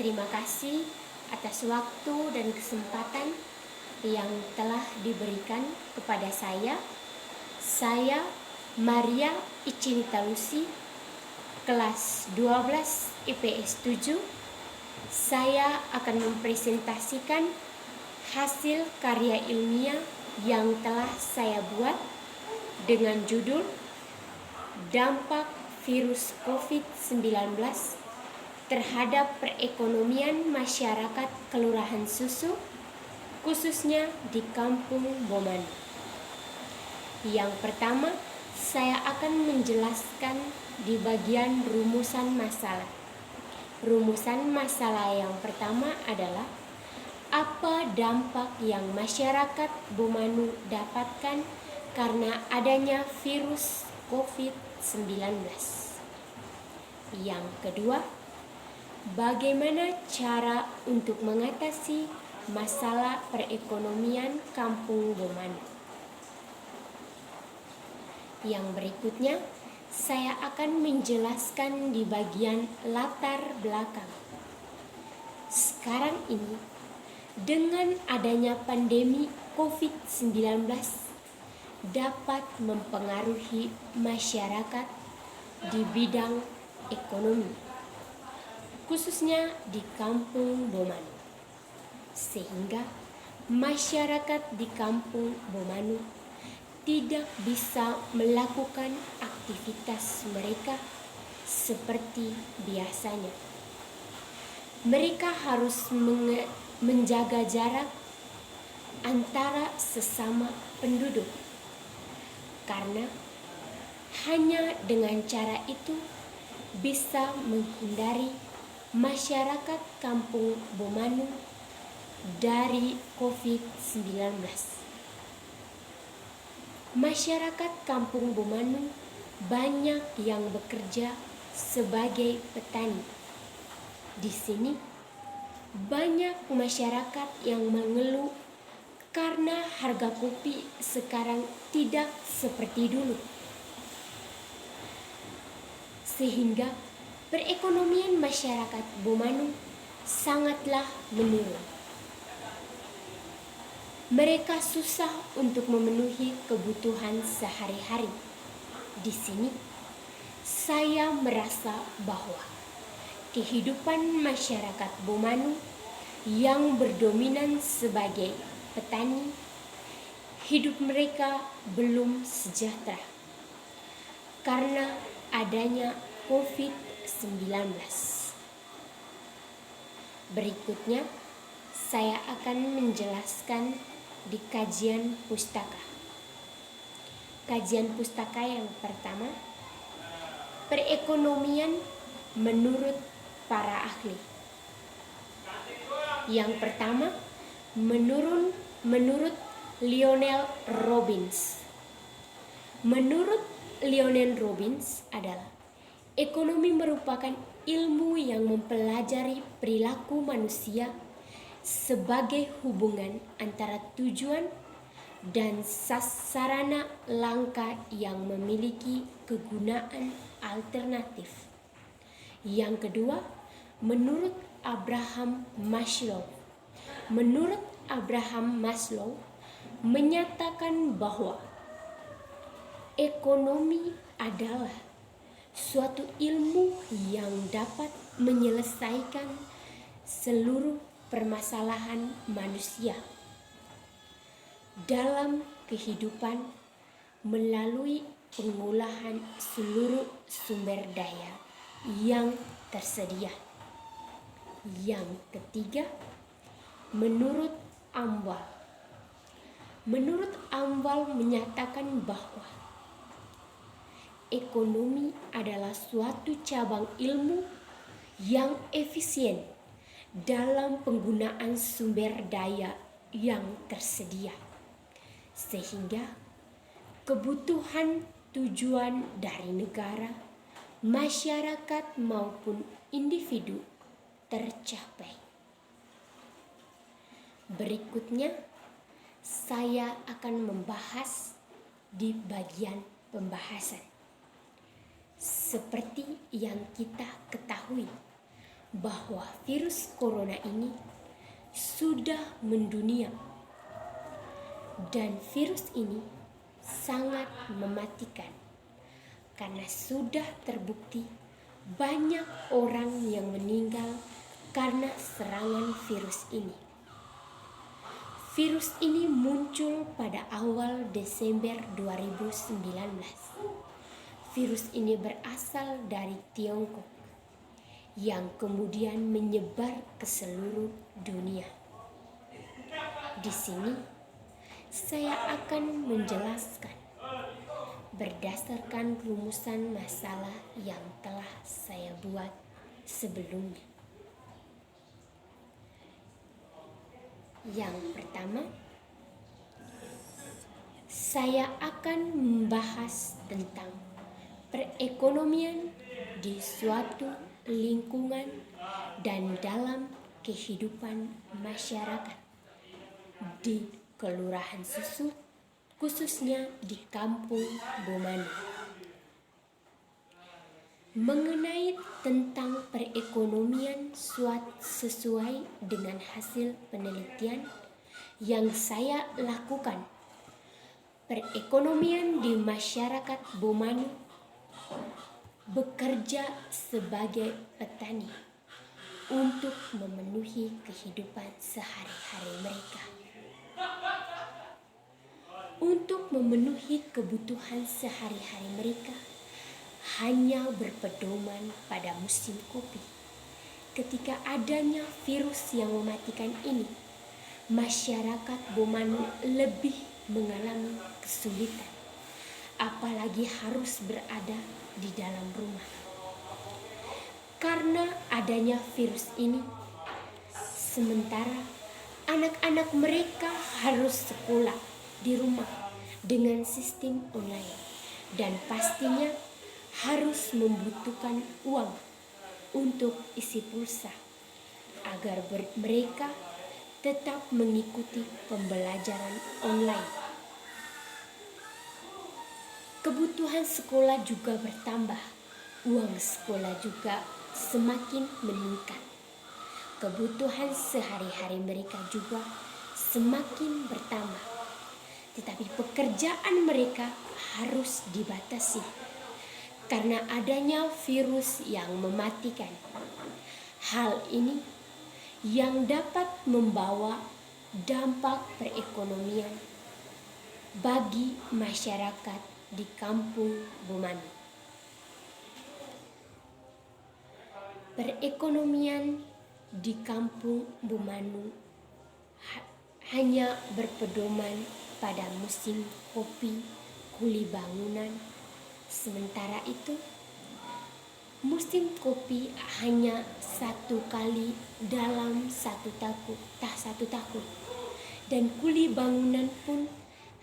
Terima kasih atas waktu dan kesempatan yang telah diberikan kepada saya. Saya Maria Icinita Lucy, kelas 12 IPS 7. Saya akan mempresentasikan hasil karya ilmiah yang telah saya buat dengan judul Dampak Virus COVID-19 terhadap perekonomian masyarakat Kelurahan Susu, khususnya di Kampung Bomanu. Yang pertama, saya akan menjelaskan di bagian rumusan masalah. Rumusan masalah yang pertama adalah apa dampak yang masyarakat Bomanu dapatkan karena adanya virus COVID-19. Yang kedua, bagaimana cara untuk mengatasi masalah perekonomian Kampung Bomanu. Yang berikutnya, saya akan menjelaskan di bagian latar belakang. Sekarang ini, dengan adanya pandemi COVID-19 dapat mempengaruhi masyarakat di bidang ekonomi, khususnya di Kampung Bomanu, sehingga masyarakat di Kampung Bomanu tidak bisa melakukan aktivitas mereka seperti biasanya. Mereka harus menjaga jarak antara sesama penduduk, karena hanya dengan cara itu bisa menghindari masyarakat Kampung Bomanu dari COVID-19. Masyarakat Kampung Bomanu banyak yang bekerja sebagai petani. Di sini banyak masyarakat yang mengeluh karena harga kopi sekarang tidak seperti dulu, sehingga perekonomian masyarakat Bomanu sangatlah menurun. Mereka susah untuk memenuhi kebutuhan sehari-hari. Di sini, saya merasa bahwa kehidupan masyarakat Bomanu yang berdominan sebagai petani, hidup mereka belum sejahtera karena adanya COVID-19. Berikutnya, saya akan menjelaskan di kajian pustaka. Kajian pustaka yang pertama, perekonomian menurut para ahli. Yang pertama, menurut Lionel Robbins. Menurut Lionel Robbins adalah ekonomi merupakan ilmu yang mempelajari perilaku manusia sebagai hubungan antara tujuan dan sarana langkah yang memiliki kegunaan alternatif. Yang kedua, menurut Abraham Maslow. Menurut Abraham Maslow menyatakan bahwa ekonomi adalah suatu ilmu yang dapat menyelesaikan seluruh permasalahan manusia dalam kehidupan melalui pengolahan seluruh sumber daya yang tersedia. Yang ketiga, menurut Amwal. Menurut Amwal menyatakan bahwa ekonomi adalah suatu cabang ilmu yang efisien dalam penggunaan sumber daya yang tersedia, sehingga kebutuhan tujuan dari negara, masyarakat maupun individu tercapai. Berikutnya, saya akan membahas di bagian pembahasan. Seperti yang kita ketahui bahwa virus corona ini sudah mendunia dan virus ini sangat mematikan karena sudah terbukti banyak orang yang meninggal karena serangan virus ini. Virus ini muncul pada awal Desember 2019. Virus ini berasal dari Tiongkok yang kemudian menyebar ke seluruh dunia. Di sini saya akan menjelaskan berdasarkan rumusan masalah yang telah saya buat sebelumnya. Yang pertama, saya akan membahas tentang perekonomian di suatu lingkungan dan dalam kehidupan masyarakat di Kelurahan Susu, khususnya di Kampung Bomanu. Mengenai tentang perekonomian sesuai dengan hasil penelitian yang saya lakukan, perekonomian di masyarakat Bomanu bekerja sebagai petani untuk memenuhi kehidupan sehari-hari mereka. Untuk memenuhi kebutuhan sehari-hari mereka hanya berpedoman pada musim kopi. Ketika adanya virus yang mematikan ini, masyarakat Bomanu lebih mengalami kesulitan, apalagi harus berada di dalam rumah. Karena adanya virus ini, sementara anak-anak mereka harus sekolah di rumah dengan sistem online dan pastinya harus membutuhkan uang untuk isi pulsa agar mereka tetap mengikuti pembelajaran online. Kebutuhan sekolah juga bertambah, uang sekolah juga semakin meningkat. Kebutuhan sehari-hari mereka juga semakin bertambah, tetapi pekerjaan mereka harus dibatasi karena adanya virus yang mematikan. Hal ini yang dapat membawa dampak perekonomian bagi masyarakat di Kampung Bomanu. Perekonomian di Kampung Bomanu hanya berpedoman pada musim kopi, kuli bangunan. Sementara itu, musim kopi hanya 1 kali dalam satu tahun, dan kuli bangunan pun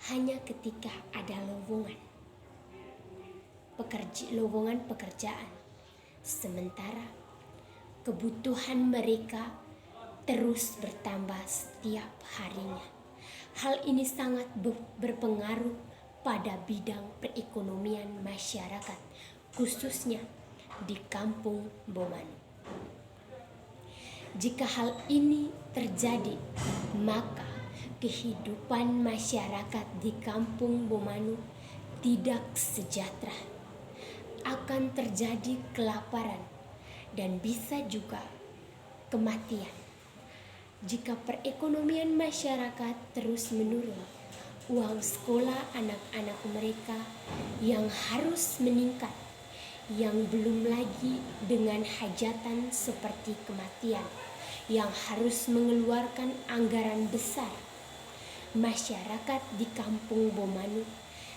hanya ketika ada lowongan pekerjaan. Sementara kebutuhan mereka terus bertambah setiap harinya. Hal ini sangat berpengaruh pada bidang perekonomian masyarakat, khususnya di Kampung Bomanu. Jika hal ini terjadi, maka kehidupan masyarakat di Kampung Bomanu tidak sejahtera. Akan terjadi kelaparan dan bisa juga kematian. Jika perekonomian masyarakat terus menurun, uang sekolah anak-anak mereka yang harus meningkat, yang belum lagi dengan hajatan seperti kematian, yang harus mengeluarkan anggaran besar. Masyarakat di Kampung Bomanu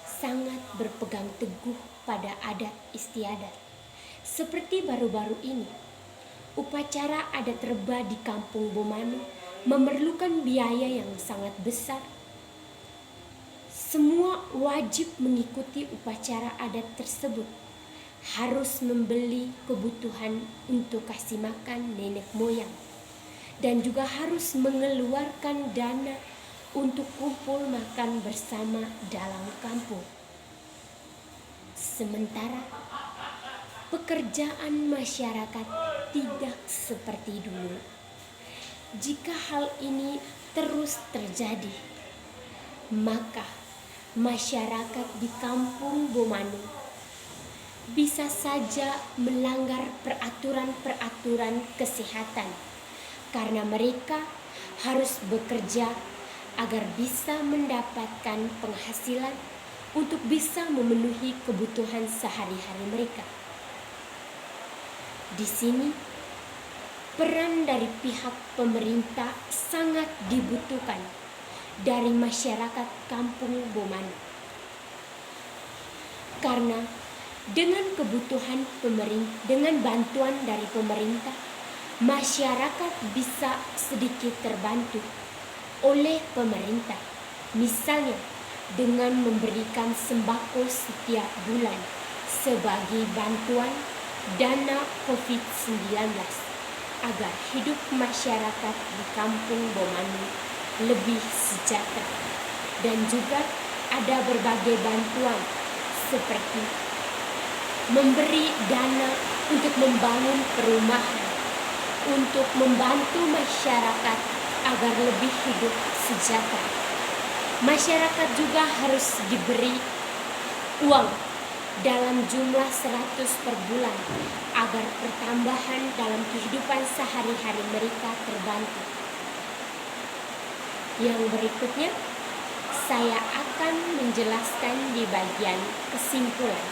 sangat berpegang teguh pada adat istiadat. Seperti baru-baru ini, upacara adat Reba di Kampung Bomanu memerlukan biaya yang sangat besar. Semua wajib mengikuti upacara adat tersebut, harus membeli kebutuhan untuk kasih makan nenek moyang, dan juga harus mengeluarkan dana untuk kumpul makan bersama dalam kampung. Sementara pekerjaan masyarakat tidak seperti dulu. Jika hal ini terus terjadi, maka masyarakat di kampung Bomanu bisa saja melanggar peraturan-peraturan kesehatan karena mereka harus bekerja agar bisa mendapatkan penghasilan untuk bisa memenuhi kebutuhan sehari-hari mereka. Di sini, peran dari pihak pemerintah sangat dibutuhkan dari masyarakat kampung Bomanu. Karena dengan kebutuhan dengan bantuan dari pemerintah, masyarakat bisa sedikit terbantu oleh pemerintah. Misalnya dengan memberikan sembako setiap bulan sebagai bantuan dana COVID-19 agar hidup masyarakat di kampung Bomanu lebih sejahtera. Dan juga ada berbagai bantuan seperti memberi dana untuk membangun perumahan, untuk membantu masyarakat agar lebih hidup sejahtera. Masyarakat juga harus diberi uang dalam jumlah 100 per bulan agar pertambahan dalam kehidupan sehari-hari mereka terbantu. Yang berikutnya, saya akan menjelaskan di bagian kesimpulan.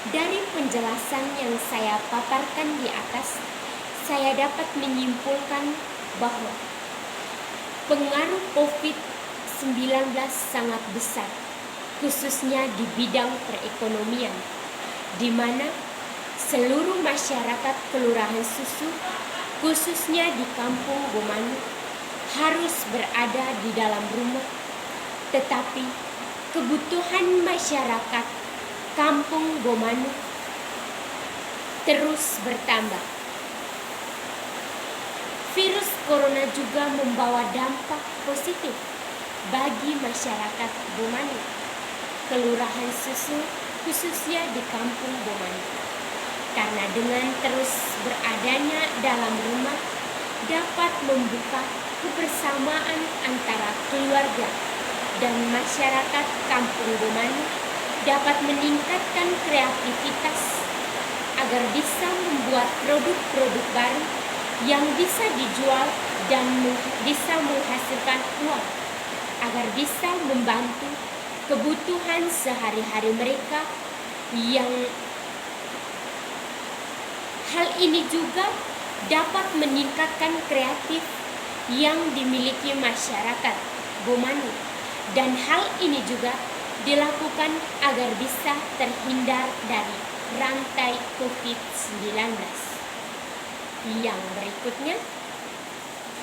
Dari penjelasan yang saya paparkan di atas, saya dapat menyimpulkan bahwa pengaruh COVID-19 sangat besar, khususnya di bidang perekonomian, di mana seluruh masyarakat Kelurahan Susu, khususnya di kampung Bomanu, harus berada di dalam rumah, tetapi kebutuhan masyarakat kampung Bomanu terus bertambah. Virus corona juga membawa dampak positif bagi masyarakat Bomanu, Kelurahan Susu, khususnya di kampung Bomanu. Karena dengan terus beradanya dalam rumah dapat membuka kebersamaan antara keluarga dan masyarakat kampung Bomanu, dapat meningkatkan kreativitas agar bisa membuat produk-produk baru yang bisa dijual dan bisa menghasilkan uang, agar bisa membantu kebutuhan sehari-hari mereka. Yang hal ini juga dapat meningkatkan kreatif yang dimiliki masyarakat Bomanu, dan hal ini juga dilakukan agar bisa terhindar dari rantai COVID-19. Yang berikutnya,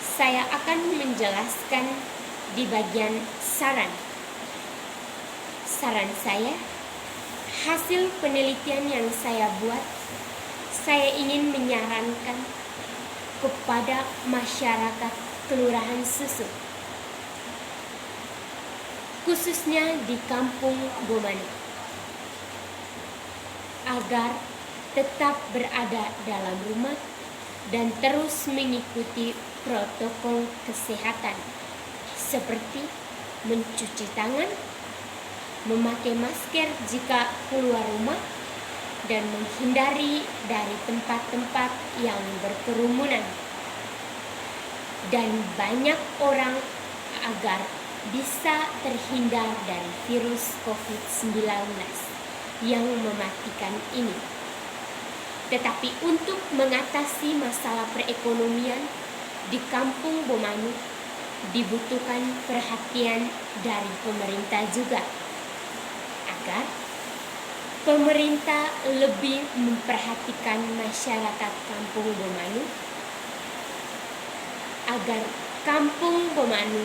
saya akan menjelaskan di bagian saran. Saran saya, hasil penelitian yang saya buat, saya ingin menyarankan kepada masyarakat Kelurahan Susu, khususnya di kampung Bomanu, agar tetap berada dalam rumah dan terus mengikuti protokol kesehatan seperti mencuci tangan, memakai masker jika keluar rumah, dan menghindari dari tempat-tempat yang berkerumunan dan banyak orang agar bisa terhindar dari virus COVID-19 yang mematikan ini. Tetapi untuk mengatasi masalah perekonomian di kampung Bomanu dibutuhkan perhatian dari pemerintah juga, agar pemerintah lebih memperhatikan masyarakat kampung Bomanu, agar kampung Bomanu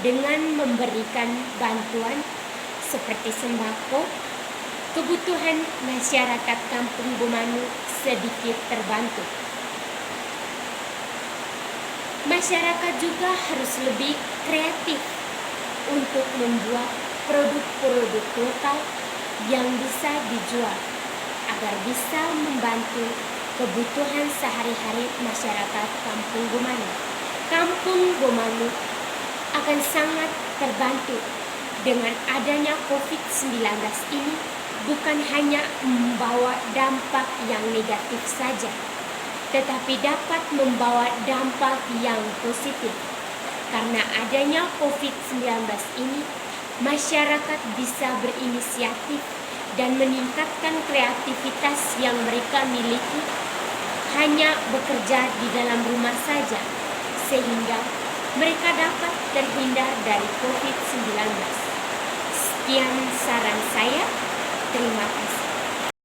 dengan memberikan bantuan seperti sembako, kebutuhan masyarakat kampung Bomanu sedikit terbantu. Masyarakat juga harus lebih kreatif untuk membuat produk-produk lokal yang bisa dijual agar bisa membantu kebutuhan sehari-hari masyarakat Kampung Gomanu. Kampung Gomanu akan sangat terbantu dengan adanya COVID-19 ini, bukan hanya membawa dampak yang negatif saja, tetapi dapat membawa dampak yang positif. Karena adanya COVID-19 ini, masyarakat bisa berinisiatif dan meningkatkan kreativitas yang mereka miliki hanya bekerja di dalam rumah saja, sehingga mereka dapat terhindar dari COVID-19. Sekian saran saya. Terima kasih.